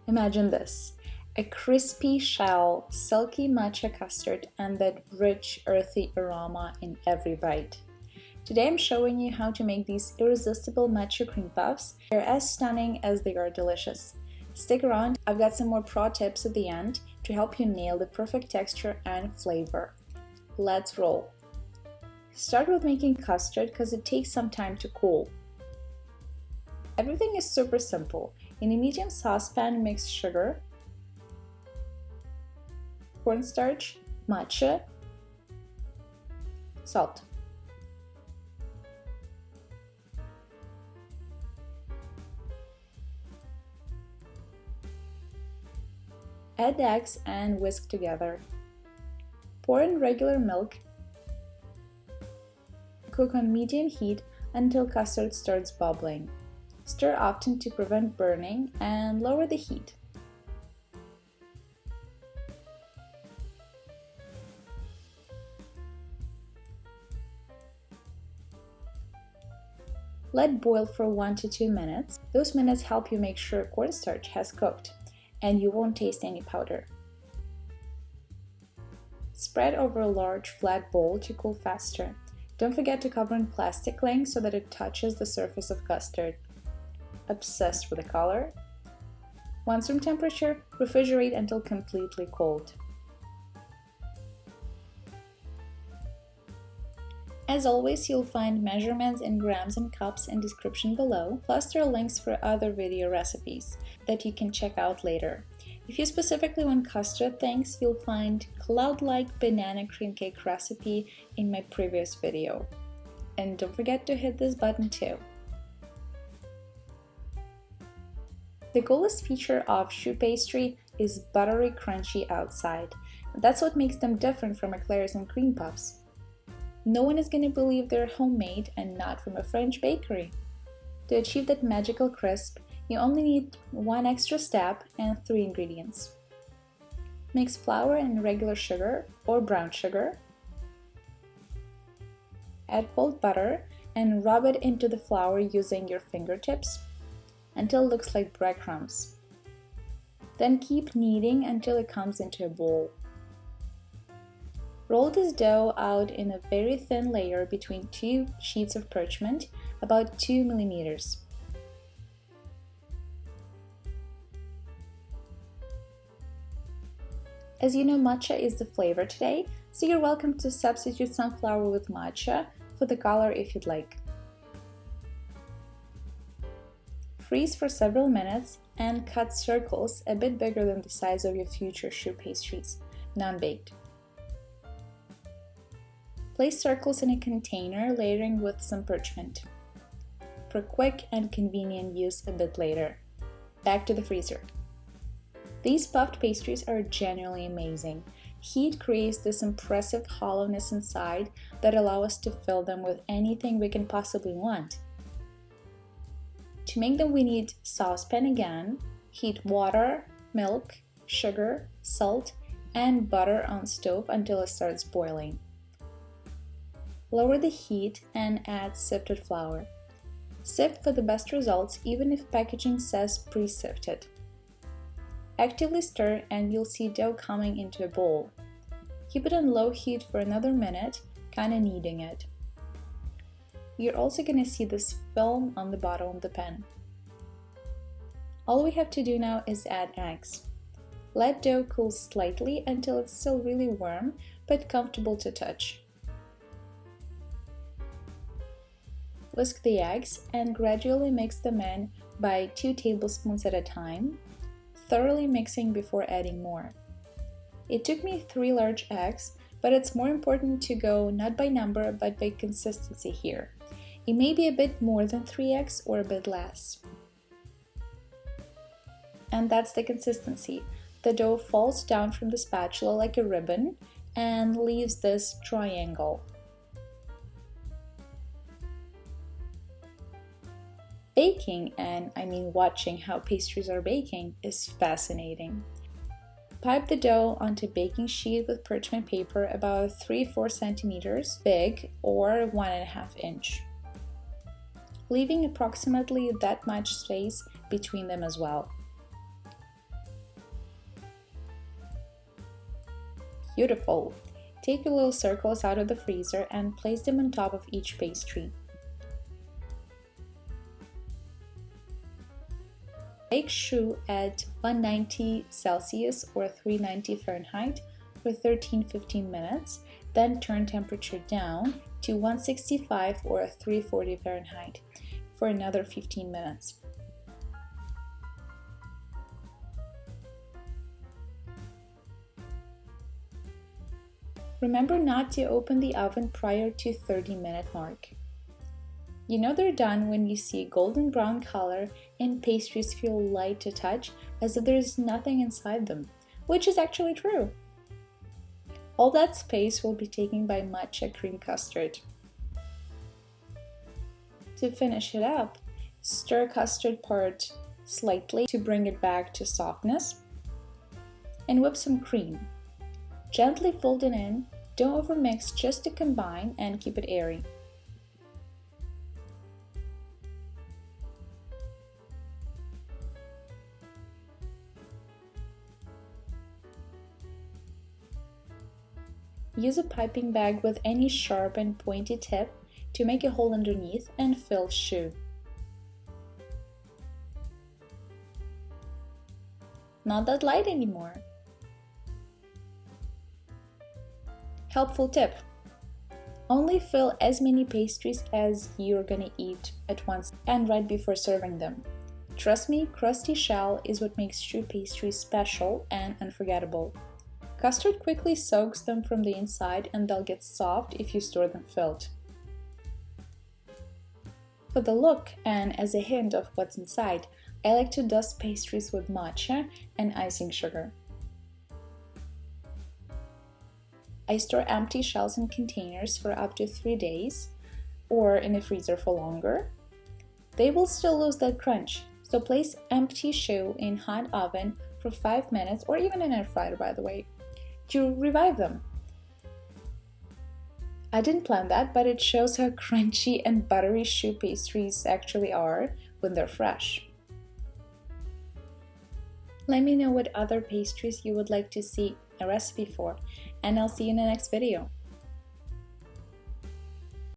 Imagine this: a crispy shell, silky matcha custard, and that rich, earthy aroma in every bite. Today I'm showing you how to make these irresistible matcha cream puffs. They're as stunning as they are delicious. Stick around, I've got some more pro tips at the end to help you nail the perfect texture and flavor. Let's roll. Start with making custard because it takes some time to cool. Everything is super simple. In a medium saucepan, mix sugar, cornstarch, matcha, salt. Add eggs and whisk together. Pour in regular milk. Cook on medium heat until custard starts bubbling. Stir often to prevent burning and lower the heat. Let boil for 1 to 2 minutes. Those minutes help you make sure cornstarch has cooked and you won't taste any powder. Spread over a large flat bowl to cool faster. Don't forget to cover in plastic cling so that it touches the surface of custard. Obsessed with the color? Once room temperature, refrigerate until completely cold. As always, you'll find measurements in grams and cups in description below, plus there are links for other video recipes that you can check out later. If you specifically want custard things, you'll find cloud-like banana cream cake recipe in my previous video. And don't forget to hit this button too. The coolest feature of Choux Pastry is buttery crunchy outside. That's what makes them different from Eclairs and Cream Puffs. No one is going to believe they're homemade and not from a French bakery. To achieve that magical crisp, you only need 1 extra step and 3 ingredients. Mix flour and regular sugar or brown sugar. Add cold butter and rub it into the flour using your fingertips until it looks like breadcrumbs. Then keep kneading until it comes into a ball. Roll this dough out in a very thin layer between 2 sheets of parchment, about 2 millimeters. As you know, matcha is the flavor today, so you're welcome to substitute sunflower with matcha for the color if you'd like. Freeze for several minutes and cut circles a bit bigger than the size of your future choux pastries, non-baked. Place circles in a container, layering with some parchment. For quick and convenient use a bit later. Back to the freezer. These puffed pastries are genuinely amazing. Heat creates this impressive hollowness inside that allows us to fill them with anything we can possibly want. To make them, we need saucepan again, heat water, milk, sugar, salt, and butter on stove until it starts boiling. Lower the heat and add sifted flour. Sift for the best results even if packaging says pre-sifted. Actively stir and you'll see dough coming into a bowl. Keep it on low heat for another minute, kinda kneading it. You're also gonna see this film on the bottom of the pan. All we have to do now is add eggs. Let dough cool slightly until it's still really warm but comfortable to touch. Whisk the eggs and gradually mix them in by 2 tablespoons at a time, thoroughly mixing before adding more. It took me 3 large eggs, but it's more important to go not by number but by consistency here. It may be a bit more than 3 eggs or a bit less. And that's the consistency. The dough falls down from the spatula like a ribbon and leaves this triangle. Baking, and I mean watching how pastries are baking, is fascinating. Pipe the dough onto a baking sheet with parchment paper about 3-4 centimeters big or 1.5 inch, leaving approximately that much space between them as well. Beautiful! Take your little circles out of the freezer and place them on top of each pastry. Bake choux at 190 Celsius or 390 Fahrenheit for 13-15 minutes, then turn temperature down to 165 or 340 Fahrenheit for another 15 minutes. Remember not to open the oven prior to 30-minute mark. You know they're done when you see golden brown color and pastries feel light to touch as if there's nothing inside them, which is actually true. All that space will be taken by Matcha Cream Custard. To finish it up, stir custard part slightly to bring it back to softness and whip some cream. Gently fold it in, don't overmix just to combine and keep it airy. Use a piping bag with any sharp and pointy tip to make a hole underneath and fill choux. Not that light anymore. Helpful tip: only fill as many pastries as you're gonna eat at once and right before serving them. Trust me, crusty shell is what makes choux pastries special and unforgettable. Custard quickly soaks them from the inside and they'll get soft if you store them filled. For the look and as a hint of what's inside, I like to dust pastries with matcha and icing sugar. I store empty shells in containers for up to 3 days or in a freezer for longer. They will still lose that crunch, so place empty choux in hot oven for 5 minutes or even in an air fryer, by the way, to revive them. I didn't plan that, but it shows how crunchy and buttery choux pastries actually are when they're fresh. Let me know what other pastries you would like to see a recipe for, and I'll see you in the next video.